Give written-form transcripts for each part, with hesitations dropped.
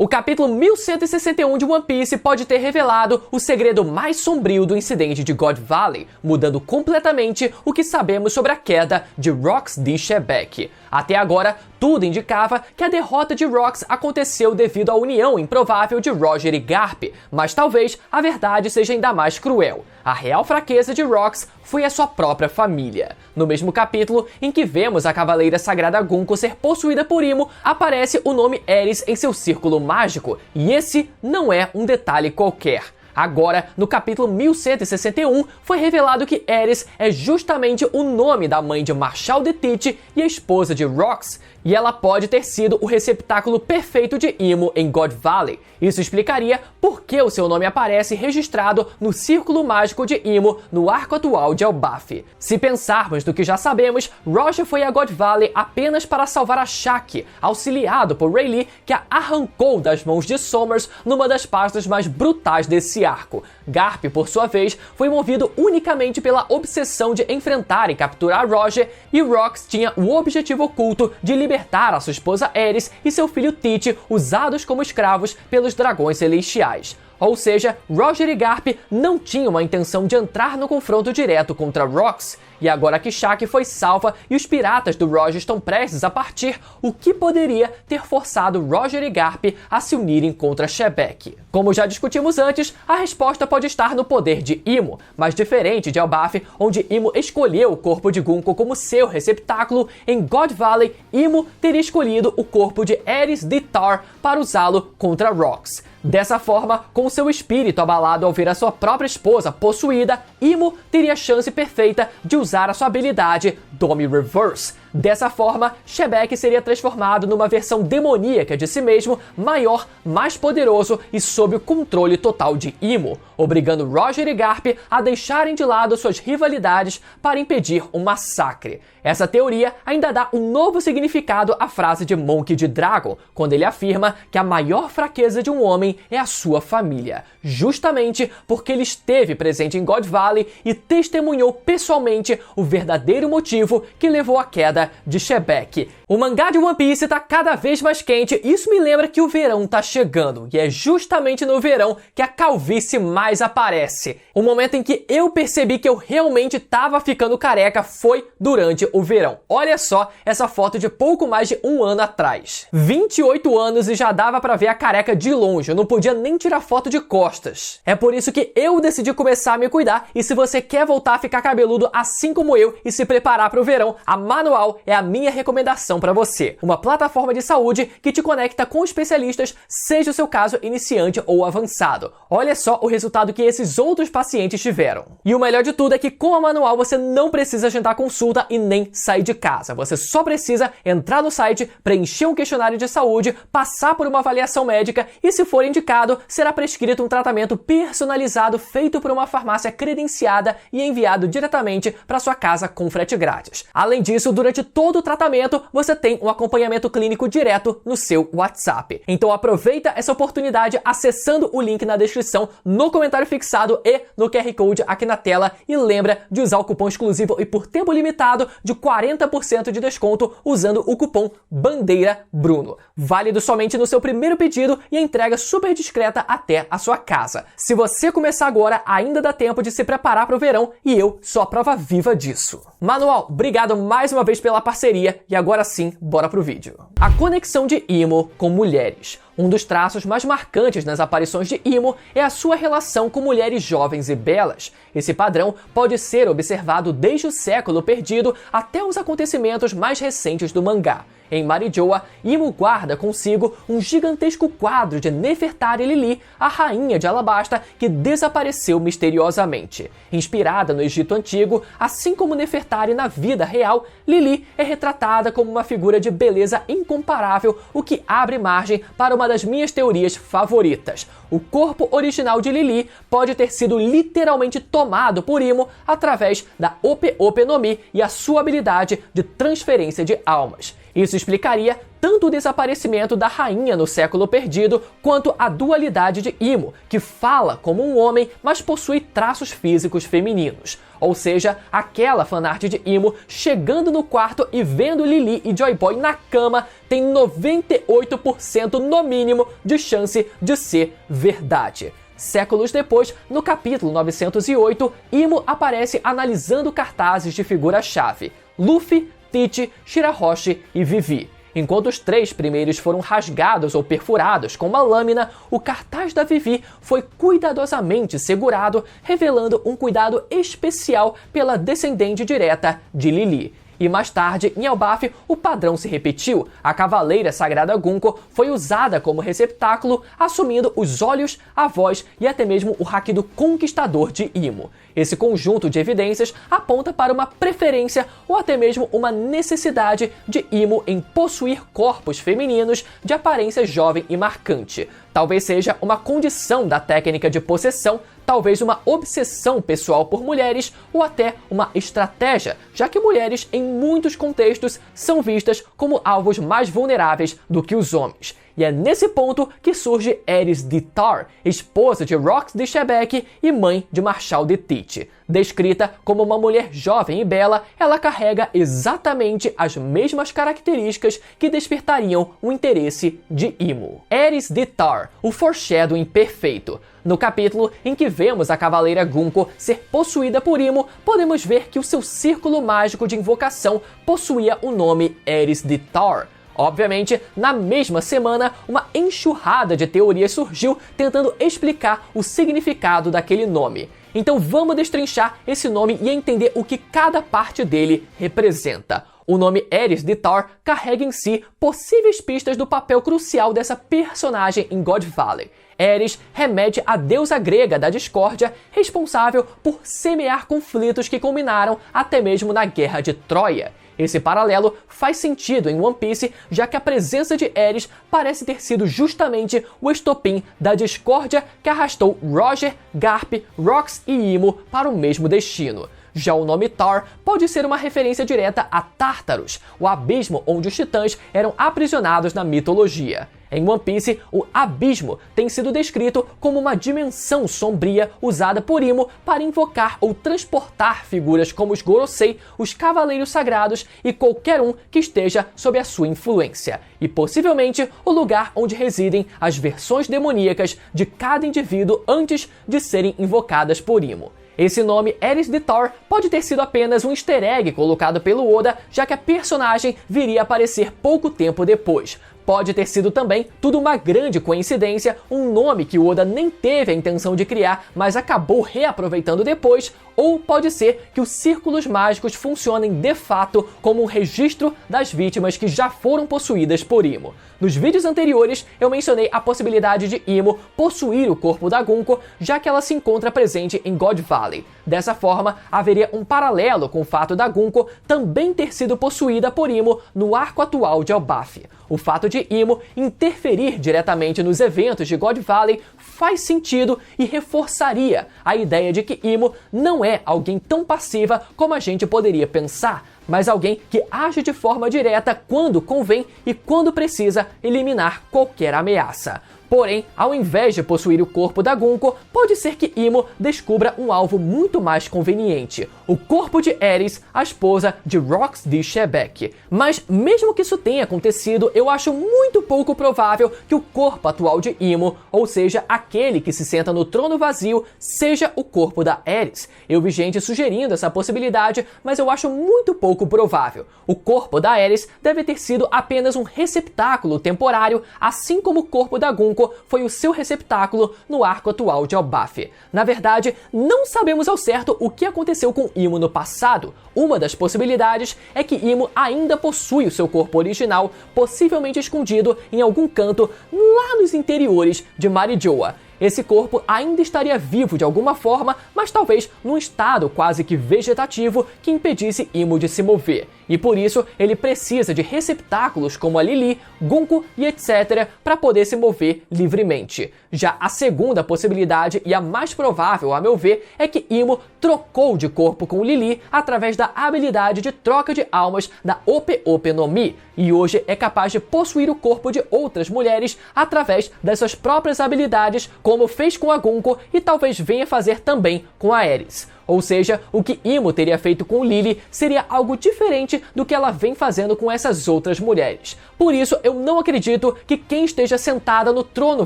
O capítulo 1161 de One Piece pode ter revelado o segredo mais sombrio do incidente de God Valley, mudando completamente o que sabemos sobre a queda de Rox de Shebeck. Até agora, tudo indicava que a derrota de Rox aconteceu devido à união improvável de Roger e Garp, mas talvez a verdade seja ainda mais cruel. A real fraqueza de Rox foi a sua própria família. No mesmo capítulo em que vemos a Cavaleira Sagrada Gunko ser possuída por Imo, aparece o nome Ares em seu círculo mágico, e esse não é um detalhe qualquer. Agora, no capítulo 1161, foi revelado que Ares é justamente o nome da mãe de Marshall de Teach e a esposa de Rox, e ela pode ter sido o receptáculo perfeito de Imo em God Valley. Isso explicaria por que o seu nome aparece registrado no Círculo Mágico de Imo no arco atual de Elbaf. Se pensarmos do que já sabemos, Roger foi a God Valley apenas para salvar a Shaki, auxiliado por Rayleigh, que a arrancou das mãos de Somers numa das páginas mais brutais desse arco. Garp, por sua vez, foi movido unicamente pela obsessão de enfrentar e capturar Roger, e Rox tinha o objetivo oculto de libertar a sua esposa Ares e seu filho Teach, usados como escravos pelos dragões celestiais. Ou seja, Roger e Garp não tinham a intenção de entrar no confronto direto contra Rox, e agora que Shaki foi salva e os piratas do Roger estão prestes a partir, o que poderia ter forçado Roger e Garp a se unirem contra Shebeck? Como já discutimos antes, a resposta pode estar no poder de Imo, mas diferente de Elbaf, onde Imo escolheu o corpo de Gunko como seu receptáculo, em God Valley, Imo teria escolhido o corpo de Ares de Tar para usá-lo contra Rox. Dessa forma, com seu espírito abalado ao ver a sua própria esposa possuída, Imo teria a chance perfeita de usar a sua habilidade Domi Reverse. Dessa forma, Shebeck seria transformado numa versão demoníaca de si mesmo, maior, mais poderoso e sob o controle total de Imo, obrigando Roger e Garp a deixarem de lado suas rivalidades para impedir um massacre. Essa teoria ainda dá um novo significado à frase de Monkey D. Dragon, quando ele afirma que a maior fraqueza de um homem é a sua família, justamente porque ele esteve presente em God Valley e testemunhou pessoalmente o verdadeiro motivo que levou à queda de Shebeck. O mangá de One Piece tá cada vez mais quente e isso me lembra que o verão tá chegando, e é justamente no verão que a calvície mais aparece. O momento em que eu percebi que eu realmente tava ficando careca foi durante o verão. Olha só essa foto de pouco mais de um ano atrás. 28 anos e já dava pra ver a careca de longe, eu não podia nem tirar foto de costas. É por isso que eu decidi começar a me cuidar, e se você quer voltar a ficar cabeludo assim como eu e se preparar pro verão, a Manual é a minha recomendação para você. Uma plataforma de saúde que te conecta com especialistas, seja o seu caso iniciante ou avançado. Olha só o resultado que esses outros pacientes tiveram. E o melhor de tudo é que com a Manual você não precisa agendar consulta e nem sair de casa. Você só precisa entrar no site, preencher um questionário de saúde, passar por uma avaliação médica e, se for indicado, será prescrito um tratamento personalizado feito por uma farmácia credenciada e enviado diretamente para sua casa com frete grátis. Além disso, durante todo o tratamento, você tem um acompanhamento clínico direto no seu WhatsApp. Então aproveita essa oportunidade acessando o link na descrição, no comentário fixado e no QR Code aqui na tela, e lembra de usar o cupom exclusivo e por tempo limitado de 40% de desconto usando o cupom Bandeira Bruno. Válido somente no seu primeiro pedido e a entrega super discreta até a sua casa. Se você começar agora, ainda dá tempo de se preparar para o verão, e eu sou a prova viva disso. Manual, obrigado mais uma vez pela parceria, e agora sim, bora pro vídeo. A conexão de Imo com mulheres. Um dos traços mais marcantes nas aparições de Imo é a sua relação com mulheres jovens e belas. Esse padrão pode ser observado desde o século perdido até os acontecimentos mais recentes do mangá. Em Marijoa, Imo guarda consigo um gigantesco quadro de Nefertari Lili, a rainha de Alabasta que desapareceu misteriosamente. Inspirada no Egito Antigo, assim como Nefertari na vida real, Lili é retratada como uma figura de beleza incomparável, o que abre margem para uma das minhas teorias favoritas. O corpo original de Lili pode ter sido literalmente tomado por Imo através da Ope Ope no Mi e a sua habilidade de transferência de almas. Isso explicaria tanto o desaparecimento da rainha no século perdido, quanto a dualidade de Imo, que fala como um homem, mas possui traços físicos femininos. Ou seja, aquela fanart de Imo chegando no quarto e vendo Lily e Joy Boy na cama tem 98% no mínimo de chance de ser verdade. Séculos depois, no capítulo 908, Imo aparece analisando cartazes de figura-chave: Luffy, Tite, Shirahoshi e Vivi. Enquanto os 3 primeiros foram rasgados ou perfurados com uma lâmina, o cartaz da Vivi foi cuidadosamente segurado, revelando um cuidado especial pela descendente direta de Lily. E mais tarde, em Elbaf, o padrão se repetiu. A Cavaleira Sagrada Gunko foi usada como receptáculo, assumindo os olhos, a voz e até mesmo o haki do Conquistador de Imo. Esse conjunto de evidências aponta para uma preferência ou até mesmo uma necessidade de Imo em possuir corpos femininos de aparência jovem e marcante. Talvez seja uma condição da técnica de possessão, talvez uma obsessão pessoal por mulheres ou até uma estratégia, já que mulheres em muitos contextos são vistas como alvos mais vulneráveis do que os homens. E é nesse ponto que surge Aerys de Tar, esposa de Rox de Shebeck e mãe de Marshall de Tite. Descrita como uma mulher jovem e bela, ela carrega exatamente as mesmas características que despertariam o interesse de Imo. Aerys de Tar, o foreshadowing perfeito. No capítulo em que vemos a Cavaleira Gunko ser possuída por Imo, podemos ver que o seu círculo mágico de invocação possuía o nome Aerys de Tar. Obviamente, na mesma semana, uma enxurrada de teorias surgiu tentando explicar o significado daquele nome. Então vamos destrinchar esse nome e entender o que cada parte dele representa. O nome Aerys de Tar carrega em si possíveis pistas do papel crucial dessa personagem em God Valley. Aerys remete à deusa grega da discórdia, responsável por semear conflitos que culminaram até mesmo na Guerra de Troia. Esse paralelo faz sentido em One Piece, já que a presença de Aerys parece ter sido justamente o estopim da discórdia que arrastou Roger, Garp, Rox e Imo para o mesmo destino. Já o nome Tar pode ser uma referência direta a Tártaros, o abismo onde os titãs eram aprisionados na mitologia. Em One Piece, o abismo tem sido descrito como uma dimensão sombria usada por Imo para invocar ou transportar figuras como os Gorosei, os Cavaleiros Sagrados e qualquer um que esteja sob a sua influência, e possivelmente o lugar onde residem as versões demoníacas de cada indivíduo antes de serem invocadas por Imo. Esse nome, Aerys de Tar, pode ter sido apenas um easter egg colocado pelo Oda, já que a personagem viria a aparecer pouco tempo depois. Pode ter sido também tudo uma grande coincidência, um nome que o Oda nem teve a intenção de criar, mas acabou reaproveitando depois, ou pode ser que os círculos mágicos funcionem de fato como um registro das vítimas que já foram possuídas por Imo. Nos vídeos anteriores, eu mencionei a possibilidade de Imo possuir o corpo da Gunko, já que ela se encontra presente em God Valley. Dessa forma, haveria um paralelo com o fato da Gunko também ter sido possuída por Imo no arco atual de Elbaf. O fato de Imo interferir diretamente nos eventos de God Valley faz sentido e reforçaria a ideia de que Imo não é alguém tão passiva como a gente poderia pensar, mas alguém que age de forma direta quando convém e quando precisa eliminar qualquer ameaça. Porém, ao invés de possuir o corpo da Gunko, pode ser que Imo descubra um alvo muito mais conveniente: o corpo de Aerys, a esposa de Rox de Shebeck. Mas mesmo que isso tenha acontecido, eu acho muito pouco provável que o corpo atual de Imo, ou seja, aquele que se senta no trono vazio, seja o corpo da Aerys. Eu vi gente sugerindo essa possibilidade, mas eu acho muito pouco provável. O corpo da Aerys deve ter sido apenas um receptáculo temporário, assim como o corpo da Gunko foi o seu receptáculo no arco atual de Elbaf. Na verdade, não sabemos ao certo o que aconteceu com Imo no passado. Uma das possibilidades é que Imo ainda possui o seu corpo original, possivelmente escondido em algum canto lá nos interiores de Marijoa. esse corpo ainda estaria vivo de alguma forma, mas talvez num estado quase que vegetativo que impedisse Imo de se mover. E por isso ele precisa de receptáculos como a Lili, Gunko e etc. para poder se mover livremente. Já a segunda possibilidade, e a mais provável a meu ver, é que Imo trocou de corpo com Lili através da habilidade de troca de almas da Ope Ope no Mi, e hoje é capaz de possuir o corpo de outras mulheres através das suas próprias habilidades, como fez com a Gunko e talvez venha fazer também com a Ares. Ou seja, o que Imo teria feito com Lili seria algo diferente do que ela vem fazendo com essas outras mulheres. Por isso, eu não acredito que quem esteja sentada no trono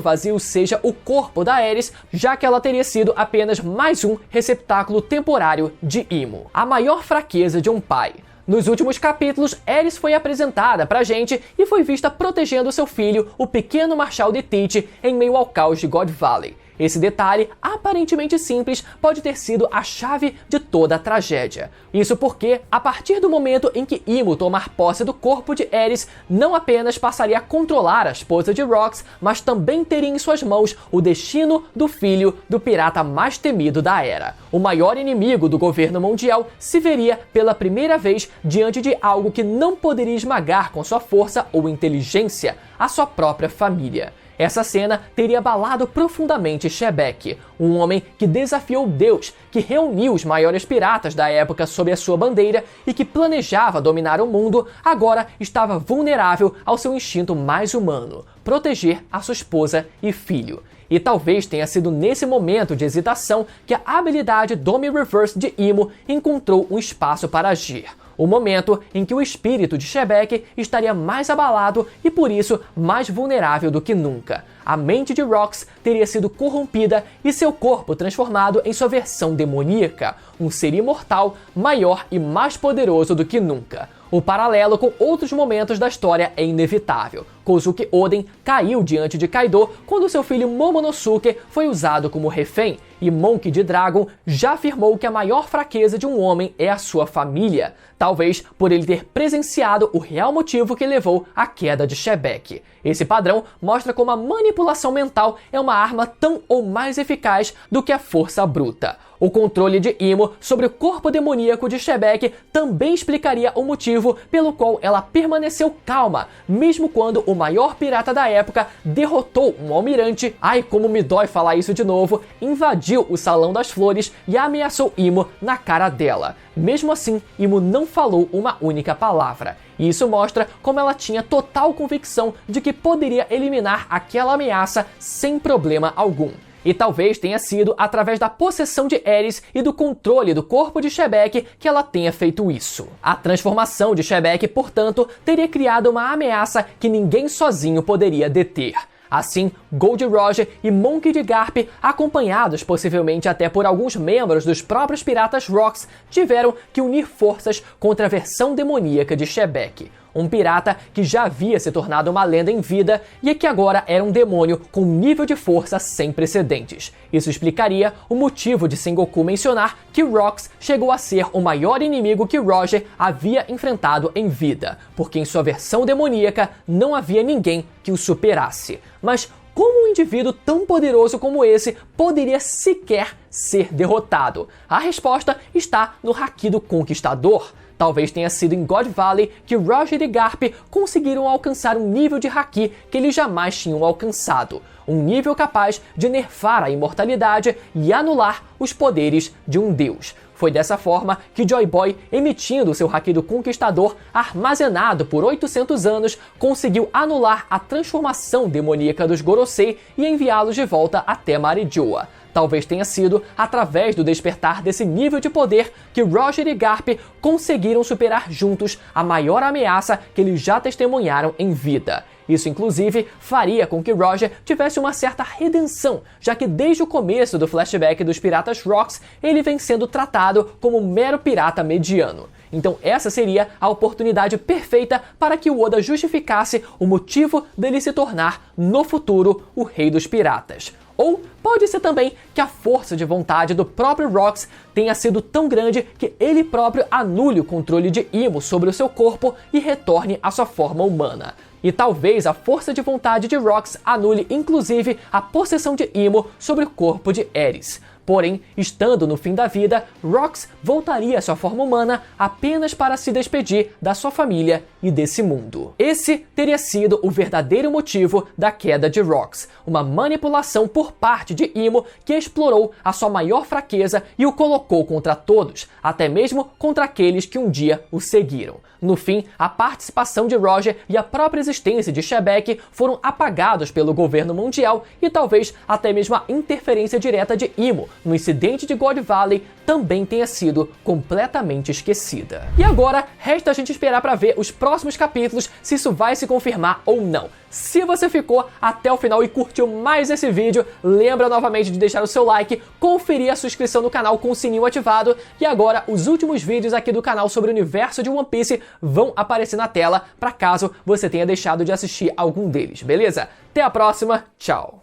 vazio seja o corpo da Ares, já que ela teria sido apenas mais um receptáculo temporário de Imo. A maior fraqueza de um pai. Nos últimos capítulos, Ares foi apresentada pra gente e foi vista protegendo seu filho, o pequeno Marshal de Teach, em meio ao caos de God Valley. Esse detalhe, aparentemente simples, pode ter sido a chave de toda a tragédia. Isso porque, a partir do momento em que Imo tomar posse do corpo de Ares, não apenas passaria a controlar a esposa de Rox, mas também teria em suas mãos o destino do filho do pirata mais temido da Era. O maior inimigo do governo mundial se veria pela primeira vez diante de algo que não poderia esmagar com sua força ou inteligência, a sua própria família. Essa cena teria abalado profundamente Shebek, um homem que desafiou Deus, que reuniu os maiores piratas da época sob a sua bandeira e que planejava dominar o mundo, agora estava vulnerável ao seu instinto mais humano, proteger a sua esposa e filho. E talvez tenha sido nesse momento de hesitação que a habilidade Domi Reverse de Imo encontrou um espaço para agir. O momento em que o espírito de Shebek estaria mais abalado e por isso mais vulnerável do que nunca. A mente de Rox teria sido corrompida e seu corpo transformado em sua versão demoníaca, um ser imortal, maior e mais poderoso do que nunca. O paralelo com outros momentos da história é inevitável. Kozuki Oden caiu diante de Kaido quando seu filho Momonosuke foi usado como refém, e Monkey D. Dragon já afirmou que a maior fraqueza de um homem é a sua família, talvez por ele ter presenciado o real motivo que levou à queda de Shebek. Esse padrão mostra como a manipulação mental é uma arma tão ou mais eficaz do que a força bruta. O controle de Imo sobre o corpo demoníaco de Shebek também explicaria o motivo pelo qual ela permaneceu calma, mesmo quando o maior pirata da época derrotou um almirante, ai como me dói falar isso de novo, invadiu o Salão das Flores e ameaçou Imo na cara dela. Mesmo assim, Imo não falou uma única palavra. E isso mostra como ela tinha total convicção de que poderia eliminar aquela ameaça sem problema algum. E talvez tenha sido através da possessão de Ares e do controle do corpo de Shebek que ela tenha feito isso. A transformação de Shebek, portanto, teria criado uma ameaça que ninguém sozinho poderia deter. Assim, Gold Roger e Monkey D. Garp, acompanhados possivelmente até por alguns membros dos próprios piratas Rox, tiveram que unir forças contra a versão demoníaca de Shebek. Um pirata que já havia se tornado uma lenda em vida e que agora era um demônio com um nível de força sem precedentes. Isso explicaria o motivo de Sengoku mencionar que Rox chegou a ser o maior inimigo que Roger havia enfrentado em vida, porque em sua versão demoníaca não havia ninguém que o superasse. Mas como um indivíduo tão poderoso como esse poderia sequer ser derrotado? A resposta está no Haki do Conquistador. Talvez tenha sido em God Valley que Roger e Garp conseguiram alcançar um nível de Haki que eles jamais tinham alcançado. Um nível capaz de nerfar a imortalidade e anular os poderes de um deus. Foi dessa forma que Joy Boy, emitindo seu Haki do Conquistador armazenado por 800 anos, conseguiu anular a transformação demoníaca dos Gorosei e enviá-los de volta até Marijoa. Talvez tenha sido através do despertar desse nível de poder que Roger e Garp conseguiram superar juntos a maior ameaça que eles já testemunharam em vida. Isso, inclusive, faria com que Roger tivesse uma certa redenção, já que desde o começo do flashback dos Piratas Rox, ele vem sendo tratado como um mero pirata mediano. Então essa seria a oportunidade perfeita para que o Oda justificasse o motivo dele se tornar, no futuro, o Rei dos Piratas. Ou pode ser também que a força de vontade do próprio Rox tenha sido tão grande que ele próprio anule o controle de Imo sobre o seu corpo e retorne à sua forma humana. E talvez a força de vontade de Rox anule inclusive a possessão de Imo sobre o corpo de Ares. Porém, estando no fim da vida, Rox voltaria à sua forma humana apenas para se despedir da sua família e desse mundo. Esse teria sido o verdadeiro motivo da queda de Rox, uma manipulação por parte de Imo que explorou a sua maior fraqueza e o colocou contra todos, até mesmo contra aqueles que um dia o seguiram. No fim, a participação de Roger e a própria existência de Shebeck foram apagados pelo governo mundial e talvez até mesmo a interferência direta de Imo no incidente de God Valley também tenha sido completamente esquecida. E agora, resta a gente esperar para ver os próximos capítulos se isso vai se confirmar ou não. Se você ficou até o final e curtiu mais esse vídeo, lembra novamente de deixar o seu like, conferir a sua inscrição no canal com o sininho ativado e agora os últimos vídeos aqui do canal sobre o universo de One Piece vão aparecer na tela para caso você tenha deixado de assistir algum deles, beleza? Até a próxima, tchau!